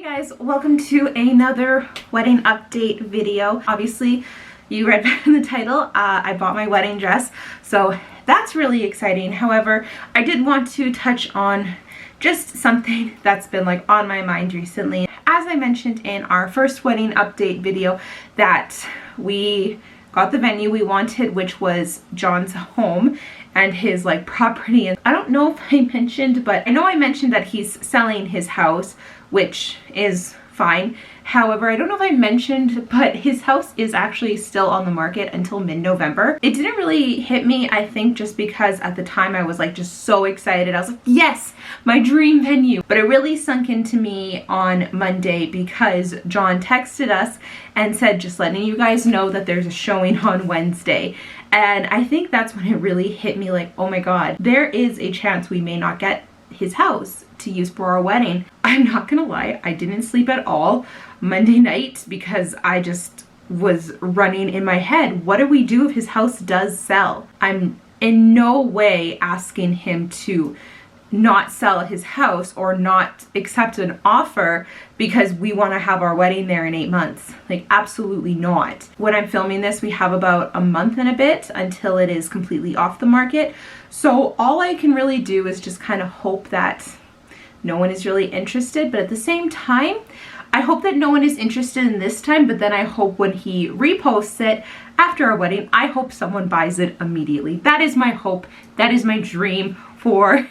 Guys, welcome to another wedding update video. Obviously, you read in the title, I bought my wedding dress, so that's really exciting. However, I did want to touch on just something that's been like on my mind recently. As I mentioned in our first wedding update video, that we got the venue we wanted, which was John's home and his like property. And I don't know if I mentioned, but I know I mentioned that he's selling his house, which is fine. However, I don't know if I mentioned, but his house is actually still on the market until mid-November. It didn't really hit me, I think, just because at the time I was like just so excited. I was like, yes, my dream venue. But it really sunk into me on Monday because John texted us and said, just letting you guys know that there's a showing on Wednesday. And I think that's when it really hit me like, oh my God, there is a chance we may not get his house to use for our wedding. I'm not gonna lie, I didn't sleep at all Monday night because I just was running in my head. What do we do if his house does sell? I'm in no way asking him to not sell his house or not accept an offer because we want to have our wedding there in 8 months. Like, absolutely not. When I'm filming this, we have about a month and a bit until it is completely off the market. So all I can really do is just kind of hope that no one is really interested, but at the same time, I hope that no one is interested in this time, but then I hope when he reposts it after our wedding, I hope someone buys it immediately. That is my hope. That is my dream for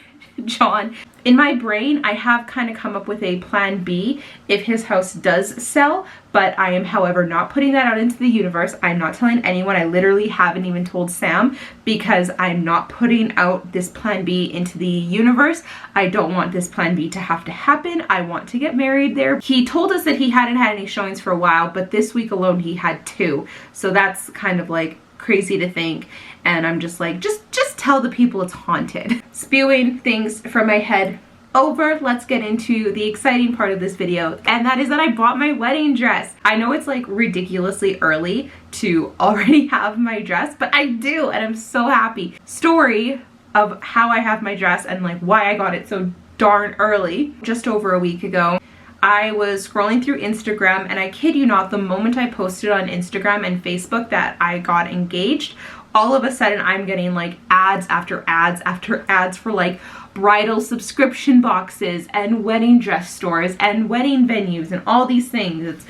John. In my brain, I have kind of come up with a plan B if his house does sell, but I am, however, not putting that out into the universe. I'm not telling anyone. I literally haven't even told Sam because I'm not putting out this plan B into the universe. I don't want this plan B to have to happen. I want to get married there. He told us that he hadn't had any showings for a while, but this week alone he had 2. So that's kind of like crazy to think. And I'm just like, just tell the people it's haunted. Spewing things from my head over, let's get into the exciting part of this video, and that is that I bought my wedding dress. I know it's like ridiculously early to already have my dress, but I do, and I'm so happy. Story of how I have my dress and like why I got it so darn early. Just over a week ago, I was scrolling through Instagram, and I kid you not, the moment I posted on Instagram and Facebook that I got engaged, all of a sudden I'm getting like ads after ads after ads for like bridal subscription boxes and wedding dress stores and wedding venues and all these things. It's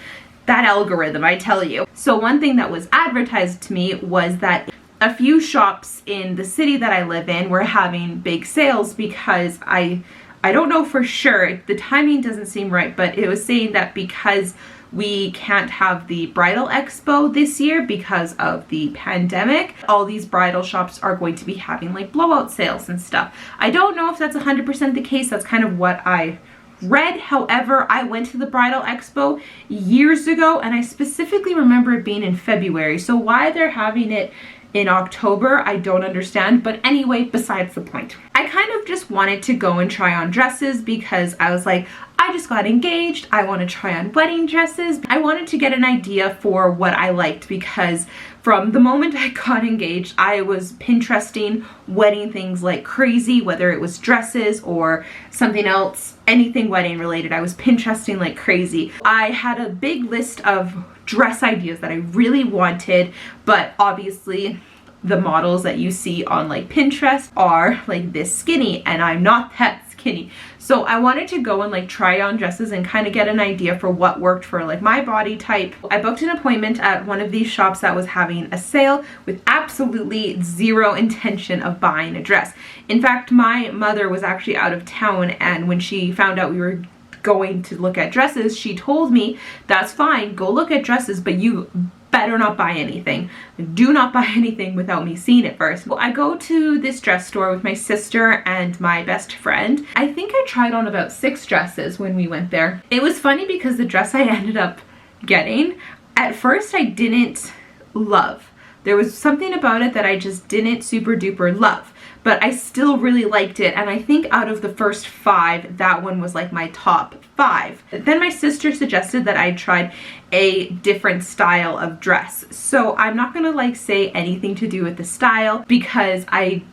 that algorithm, I tell you. So one thing that was advertised to me was that a few shops in the city that I live in were having big sales because I don't know for sure, the timing doesn't seem right, but it was saying that because we can't have the bridal expo this year because of the pandemic, all these bridal shops are going to be having like blowout sales and stuff. I don't know if that's 100% the case. That's kind of what I read. However, I went to the bridal expo years ago and I specifically remember it being in February. So why they're having it in October, I don't understand, but anyway, besides the point. I kind of just wanted to go and try on dresses because I was like, I just got engaged, I want to try on wedding dresses. I wanted to get an idea for what I liked because from the moment I got engaged, I was Pinteresting wedding things like crazy, whether it was dresses or something else, anything wedding related. I was Pinteresting like crazy. I had a big list of dress ideas that I really wanted, but obviously the models that you see on like Pinterest are like this skinny and I'm not that skinny. So I wanted to go and like try on dresses and kind of get an idea for what worked for like my body type. I booked an appointment at one of these shops that was having a sale with absolutely zero intention of buying a dress. In fact, my mother was actually out of town, and when she found out we were going to look at dresses, she told me, that's fine, go look at dresses, but you better not buy anything. Do not buy anything without me seeing it first. Well, I go to this dress store with my sister and my best friend. I think I tried on about 6 dresses when we went there. It was funny because the dress I ended up getting, at first I didn't love. There was something about it that I just didn't super duper love, but I still really liked it, and I think out of the first 5, that one was like my top 5. Then my sister suggested that I tried a different style of dress. So I'm not gonna like say anything to do with the style because I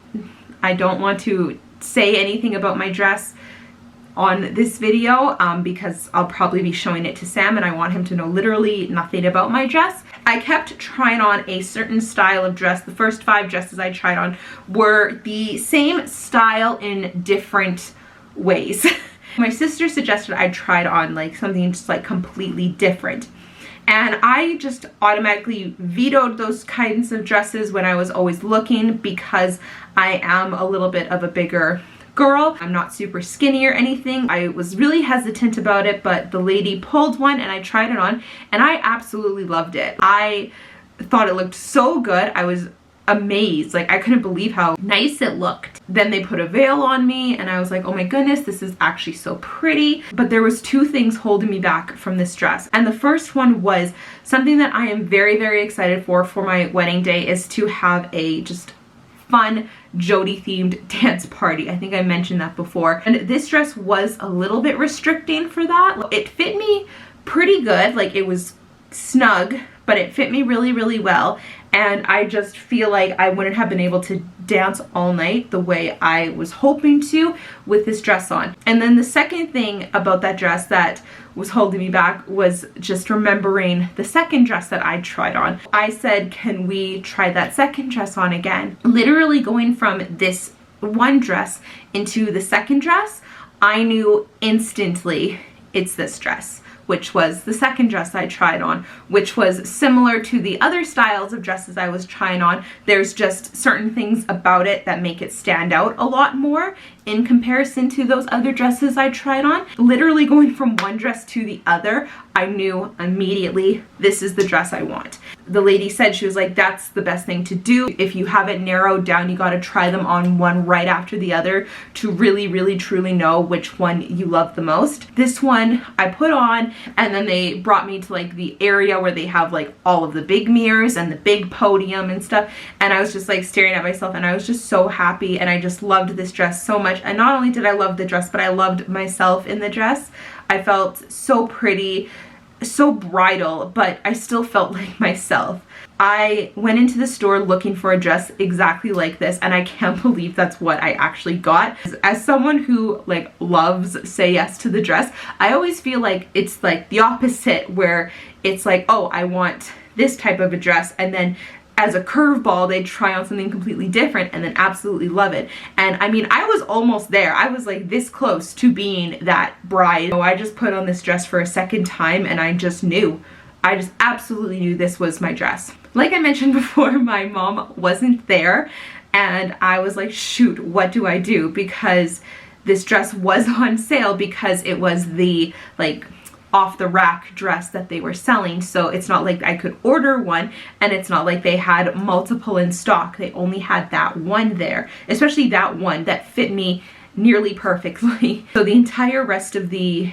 don't want to say anything about my dress on this video because I'll probably be showing it to Sam and I want him to know literally nothing about my dress. I kept trying on a certain style of dress. The first 5 dresses I tried on were the same style in different ways. My sister suggested I tried on like something just like completely different. And I just automatically vetoed those kinds of dresses when I was always looking because I am a little bit of a bigger girl. I'm not super skinny or anything. I was really hesitant about it, but the lady pulled one and I tried it on and I absolutely loved it. I thought it looked so good. I was amazed. Like, I couldn't believe how nice it looked. Then they put a veil on me and I was like, oh my goodness, this is actually so pretty. But there was 2 things holding me back from this dress. And the first one was something that I am very, very excited for my wedding day is to have a just fun Jodey themed dance party. I think I mentioned that before. And this dress was a little bit restricting for that. It fit me pretty good. Like, it was snug, but it fit me really, really well. And I just feel like I wouldn't have been able to dance all night the way I was hoping to with this dress on. And then the second thing about that dress that was holding me back was just remembering the second dress that I tried on. I said, can we try that second dress on again? Literally going from this one dress into the second dress, I knew instantly it's this dress, which was the second dress I tried on, which was similar to the other styles of dresses I was trying on. There's just certain things about it that make it stand out a lot more in comparison to those other dresses I tried on. Literally going from one dress to the other, I knew immediately this is the dress I want. The lady said, she was like, that's the best thing to do. If you have it narrowed down, you got to try them on one right after the other to really, really, truly know which one you love the most. This one I put on, and then they brought me to like the area where they have like all of the big mirrors and the big podium and stuff. And I was just like staring at myself and I was just so happy and I just loved this dress so much. And not only did I love the dress, but I loved myself in the dress. I felt so pretty, so bridal, but I still felt like myself. I went into the store looking for a dress exactly like this, and I can't believe that's what I actually got. As someone who like loves say yes to the dress, I always feel like it's like the opposite, where it's like, oh, I want this type of a dress, and then as a curveball, they try on something completely different and then absolutely love it. And I mean, I was almost there. I was like this close to being that bride. So I just put on this dress for a second time and I just knew. I just absolutely knew this was my dress. Like I mentioned before, my mom wasn't there and I was like, shoot, what do I do? Because this dress was on sale because it was the like off the rack dress that they were selling. So it's not like I could order one, and it's not like they had multiple in stock. They only had that one there, especially that one that fit me nearly perfectly. So the entire rest of the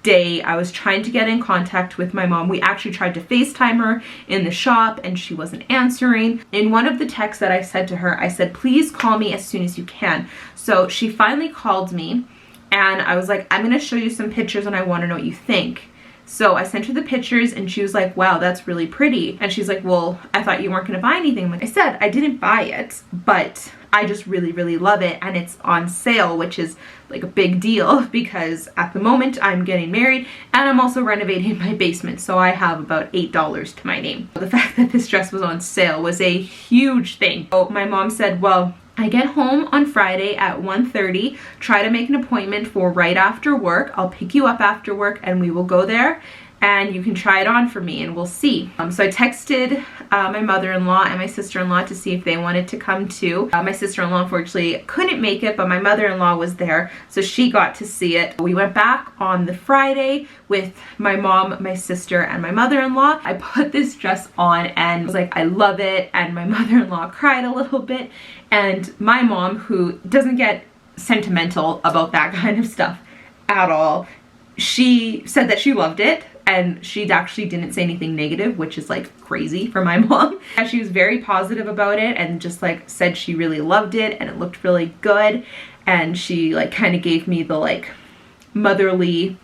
day I was trying to get in contact with my mom. We actually tried to FaceTime her in the shop and she wasn't answering. In one of the texts that I said to her, I said, please call me as soon as you can. So she finally called me and I was like, I'm gonna show you some pictures and I want to know what you think. So I sent her the pictures and she was like, wow, that's really pretty. And she's like, well, I thought you weren't gonna buy anything. Like I said, I didn't buy it, but I just really, really love it. And it's on sale, which is like a big deal because at the moment I'm getting married and I'm also renovating my basement. So I have about $8 to my name. The fact that this dress was on sale was a huge thing. So my mom said, well, I get home on Friday at 1:30, try to make an appointment for right after work. I'll pick you up after work and we will go there and you can try it on for me and we'll see. So I texted my mother-in-law and my sister-in-law to see if they wanted to come too. My sister-in-law unfortunately couldn't make it, but my mother-in-law was there, so she got to see it. We went back on the Friday with my mom, my sister, and my mother-in-law. I put this dress on and was like, I love it, and my mother-in-law cried a little bit, and my mom, who doesn't get sentimental about that kind of stuff at all, she said that she loved it. And she actually didn't say anything negative, which is like crazy for my mom. And she was very positive about it and just like said she really loved it and it looked really good. And she like kind of gave me the like motherly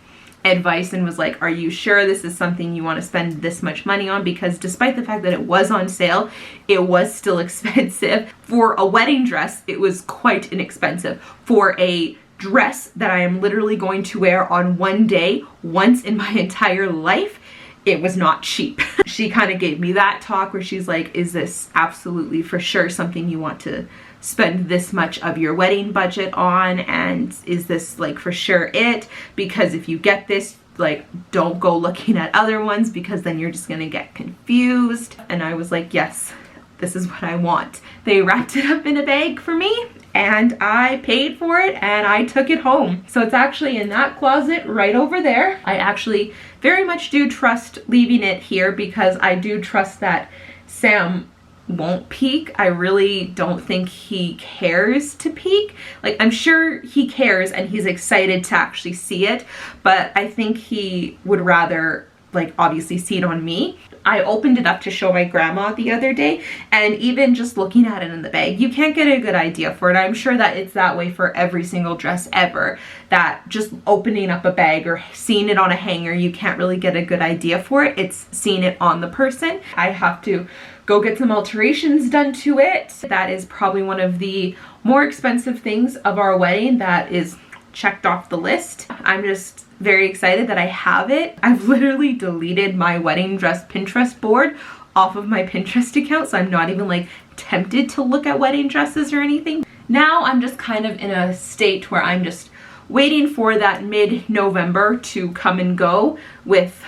advice and was like, are you sure this is something you want to spend this much money on? Because despite the fact that it was on sale, it was still expensive. For a wedding dress, it was quite inexpensive. For a dress that I am literally going to wear on one day once in my entire life, it was not cheap. She kind of gave me that talk where she's like, is this absolutely for sure something you want to spend this much of your wedding budget on? And is this like for sure it? Because if you get this, like, don't go looking at other ones because then you're just gonna get confused. And I was like, yes, this is what I want. They wrapped it up in a bag for me and I paid for it and I took it home. So it's actually in that closet right over there. I actually very much do trust leaving it here because I do trust that Sam won't peek. I really don't think he cares to peek. Like, I'm sure he cares and he's excited to actually see it, but I think he would rather, like, obviously see it on me. I opened it up to show my grandma the other day, and even just looking at it in the bag, you can't get a good idea for it. I'm sure that it's that way for every single dress ever, that just opening up a bag or seeing it on a hanger, you can't really get a good idea for it. It's seeing it on the person. I have to go get some alterations done to it. That is probably one of the more expensive things of our wedding that is checked off the list. I'm just very excited that I have it. I've literally deleted my wedding dress Pinterest board off of my Pinterest account, so I'm not even like tempted to look at wedding dresses or anything. Now I'm just kind of in a state where I'm just waiting for that mid-November to come and go with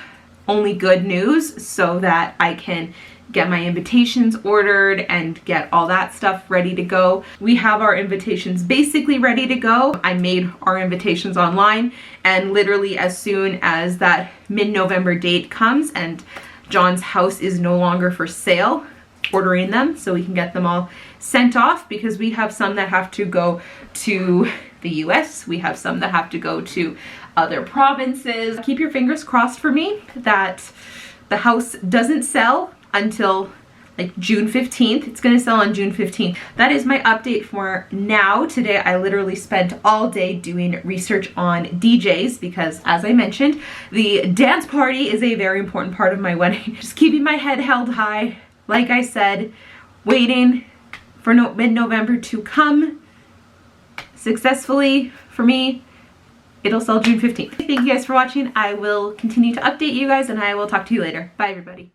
only good news so that I can get my invitations ordered and get all that stuff ready to go. We have our invitations basically ready to go. I made our invitations online, and literally as soon as that mid-November date comes and John's house is no longer for sale, ordering them so we can get them all sent off, because we have some that have to go to the US, we have some that have to go to other provinces. Keep your fingers crossed for me that the house doesn't sell until like June 15th. It's gonna sell on June 15th. That is my update for now. Today I literally spent all day doing research on DJs because, as I mentioned, the dance party is a very important part of my wedding. Just keeping my head held high, like I said, waiting for mid-November to come successfully for me. It'll sell June 15th. Thank you guys for watching. I will continue to update you guys and I will talk to you later. Bye everybody.